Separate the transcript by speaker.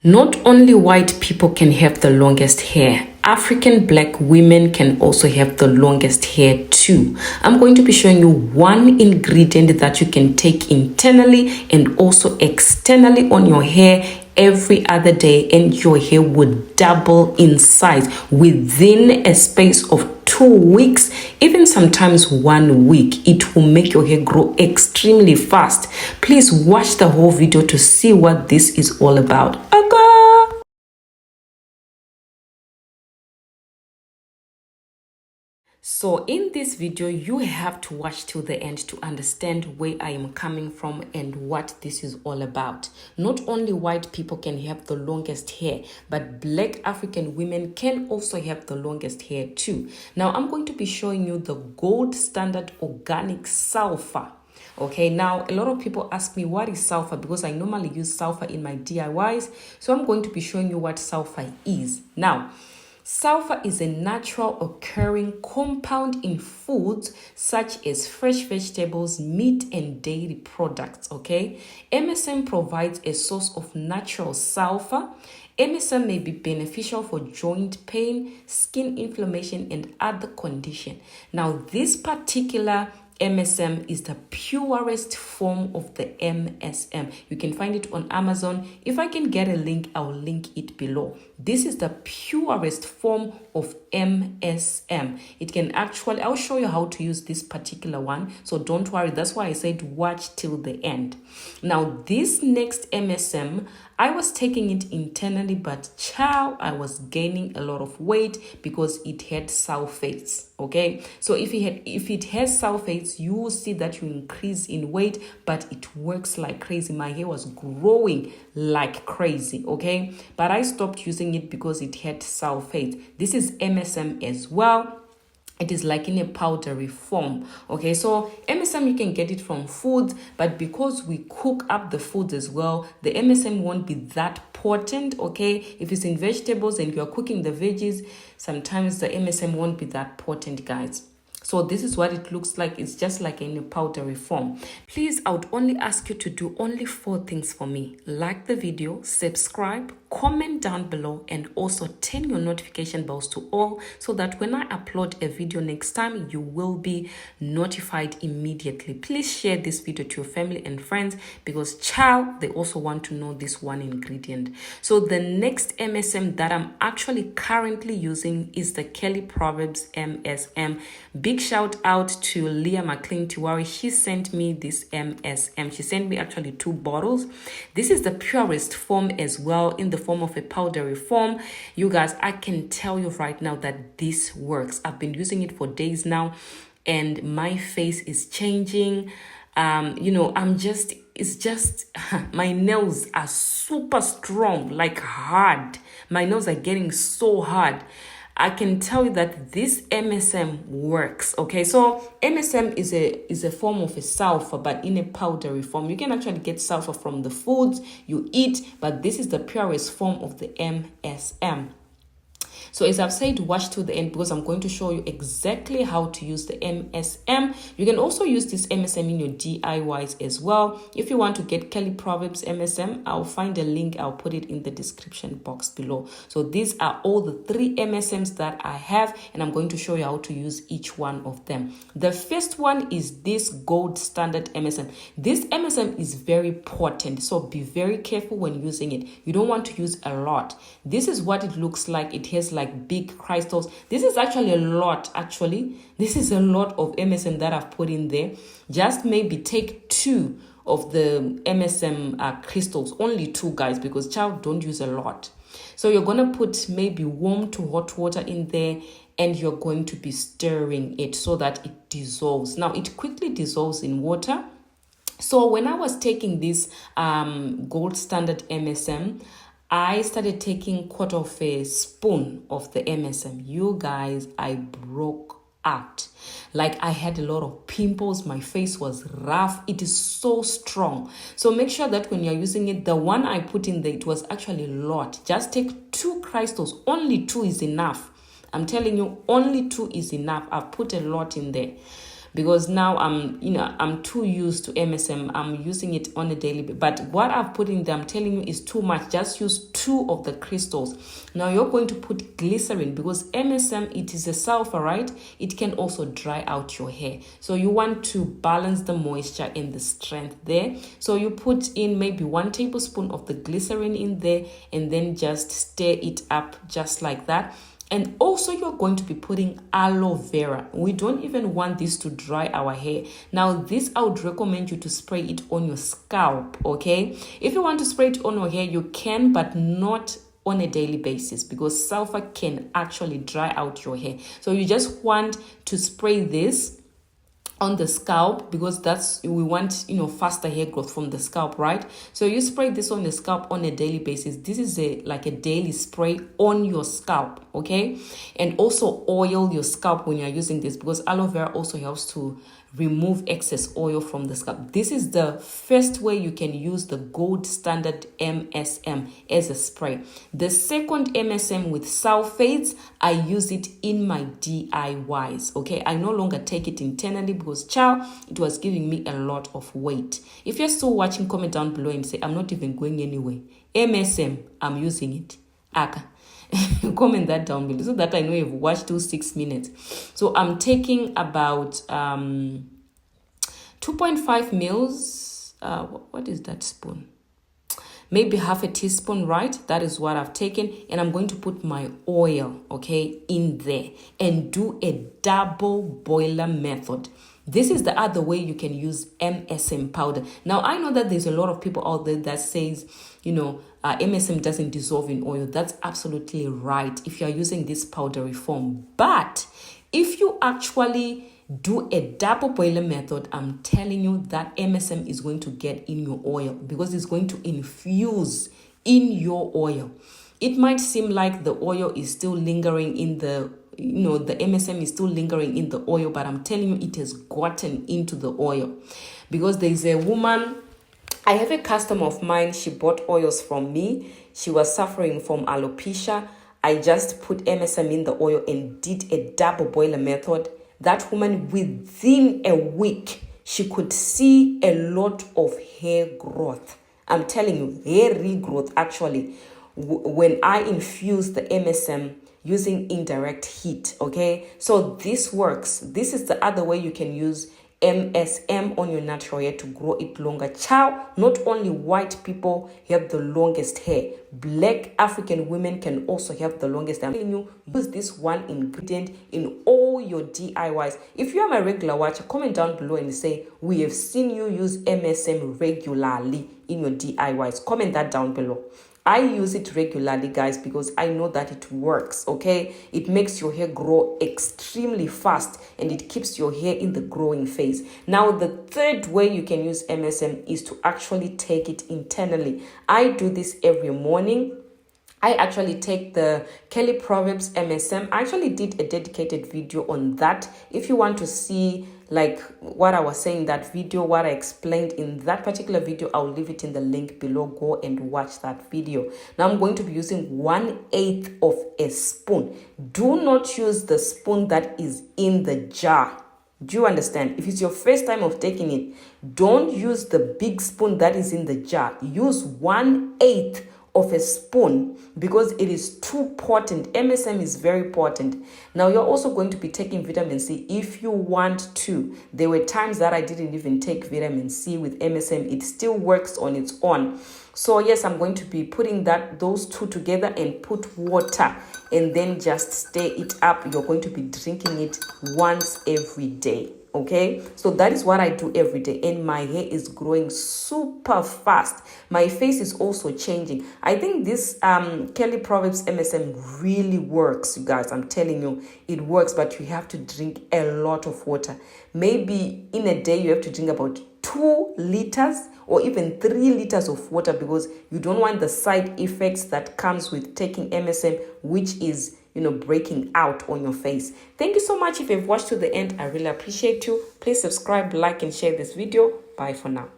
Speaker 1: Not only white people can have the longest hair, African black women can also have the longest hair too. I'm going to be showing you one ingredient that you can take internally and also externally on your hair every other day, and your hair would double in size within a space of 2 weeks, even sometimes 1 week. It will make your hair grow extremely fast. Please watch the whole video to see what this is all about. So in this video, you have to watch till the end to understand where I am coming from and what this is all about. Not only white people can have the longest hair, but black African women can also have the longest hair too. Now I'm going to be showing you the gold standard organic sulfur. Okay, now a lot of people ask me what is sulfur, because I normally use sulfur in my DIYs. So I'm going to be showing you what sulfur is. Now, sulfur is a natural occurring compound in foods such as fresh vegetables, meat, and dairy products. Okay, MSM provides a source of natural sulfur. MSM may be beneficial for joint pain, skin inflammation, and other conditions. Now, this particular MSM is the purest form of the MSM. You can find it on Amazon. If I can get a link, I'll link it below. This is the purest form of MSM. It can actually, I'll show you how to use this particular one. So don't worry. That's why I said watch till the end. Now, this next MSM, I was taking it internally, but I was gaining a lot of weight because it had sulfates. Okay, so if it has sulfates, you will see that you increase in weight, but it works like crazy. My hair was growing like crazy. Okay, but I stopped using it because it had sulfates. This is MSM as well. It is like in a powdery form. Okay, so MSM, you can get it from foods, but because we cook up the foods as well, the MSM won't be that potent. Okay, if it's in vegetables and you're cooking the veggies, sometimes the MSM won't be that potent, guys. So this is what it looks like. It's just like in a powdery form. Please, I would only ask you to do only 4 things for me. Like the video, subscribe, comment down below, and also turn your notification bells to all, so that when I upload a video next time, you will be notified immediately. Please share this video to your family and friends, because they also want to know this one ingredient. So the next MSM that I'm actually currently using is the Proverbz MSM. Big shout out to Leah McLean Tiwari. She sent me this MSM. She sent me actually 2 bottles. This is the purest form as well, in the form of a powdery form. You guys, I can tell you right now that this works. I've been using it for days now, and my face is changing. It's just my nails are super strong, like hard. My nails are getting so hard. I can tell you that this MSM works. Okay, so MSM is a form of a sulfur, but in a powdery form. You can actually get sulfur from the foods you eat, but this is the purest form of the MSM. So as I've said, watch to the end, because I'm going to show you exactly how to use the MSM. You can also use this MSM in your DIYs as well. If you want to get Proverbz MSM, I'll find a link. I'll put it in the description box below. So these are all the 3 MSMs that I have, and I'm going to show you how to use each one of them. The first one is this gold standard MSM. This MSM is very potent, so be very careful when using it. You don't want to use a lot. This is what it looks like. It has like big crystals. This is actually a lot. This is a lot of MSM that I've put in there. Just maybe take 2 of the MSM crystals, only 2, guys, because don't use a lot. So you're gonna put maybe warm to hot water in there, and you're going to be stirring it so that it dissolves. Now it quickly dissolves in water. So when I was taking this gold standard MSM, I started taking 1/4 spoon of the MSM. You guys, I broke out. Like, I had a lot of pimples. My face was rough. It is so strong. So make sure that when you're using it, the one I put in there, it was actually a lot. Just take 2 crystals. Only 2 is enough. I'm telling you, only 2 is enough. I've put a lot in there. because now I'm too used to MSM. I'm using it on a daily basis. But what I've put in there, I'm telling you, is too much. Just use 2 of the crystals. Now you're going to put glycerin, because MSM, it is a sulfur, right? It can also dry out your hair. So you want to balance the moisture and the strength there. So you put in maybe 1 tablespoon of the glycerin in there, and then just stir it up just like that. And also you're going to be putting aloe vera. We don't even want this to dry our hair. Now this, I would recommend you to spray it on your scalp, okay? If you want to spray it on your hair, you can, but not on a daily basis, because sulfur can actually dry out your hair. So you just want to spray this on the scalp, because we want faster hair growth from the scalp, right? So you spray this on the scalp on a daily basis. This is like a daily spray on your scalp, okay? And also oil your scalp when you're using this, because aloe vera also helps to remove excess oil from the scalp. This is the first way you can use the gold standard MSM as a spray. The second MSM with sulfates, I use it in my DIYs, okay? I no longer take it internally, because it was giving me a lot of weight. If you're still watching, comment down below and say, I'm not even going anywhere. MSM, I'm using it. Aka. Comment that down below so that I know you've watched 6 minutes. So I'm taking about 2.5 mils. What is that spoon? Maybe half a teaspoon, right? That is what I've taken. And I'm going to put my oil, okay, in there and do a double boiler method. This is the other way you can use MSM powder. Now, I know that there's a lot of people out there that says, MSM doesn't dissolve in oil. That's absolutely right if you're using this powdery form. But if you actually do a double boiler method, I'm telling you that MSM is going to get in your oil, because it's going to infuse in your oil. It might seem like the oil is still lingering in the MSM is still lingering in the oil, but I'm telling you, it has gotten into the oil. Because there's a woman, I have a customer of mine, she bought oils from me. She was suffering from alopecia. I just put MSM in the oil and did a double boiler method. That woman, within a week, she could see a lot of hair growth. I'm telling you, hair regrowth actually, when I infuse the MSM using indirect heat, okay? So this works. This is the other way you can use MSM on your natural hair to grow it longer. Not only white people have the longest hair, Black African women can also have the longest hair. I'm telling you, use this one ingredient in all your DIYs. If you are my regular watcher, comment down below and say, we have seen you use MSM regularly in your DIYs. Comment that down below. I use it regularly, guys, because I know that it works, okay? It makes your hair grow extremely fast and it keeps your hair in the growing phase. Now, the third way you can use MSM is to actually take it internally. I do this every morning. I actually take the Proverbz MSM. I actually did a dedicated video on that. If you want to see like what I was saying in that video, what I explained in that particular video, I'll leave it in the link below. Go and watch that video. Now I'm going to be using 1/8 of a spoon. Do not use the spoon that is in the jar. Do you understand? If it's your first time of taking it, don't use the big spoon that is in the jar. Use 1/8 of a spoon, because it is too potent. MSM is very potent. Now you're also going to be taking vitamin C if you want to. There were times that I didn't even take vitamin C with MSM. It still works on its own. So yes, I'm going to be putting those two together and put water and then just stir it up. You're going to be drinking it once every day. Okay, so that is what I do every day, and my hair is growing super fast. My face is also changing. I think this Proverbz MSM really works, you guys. I'm telling you, it works, but you have to drink a lot of water. Maybe in a day you have to drink about 2 liters or even 3 liters of water, because you don't want the side effects that comes with taking MSM, which is breaking out on your face. Thank you so much. If you've watched to the end, I really appreciate you. Please subscribe, like, and share this video. Bye for now.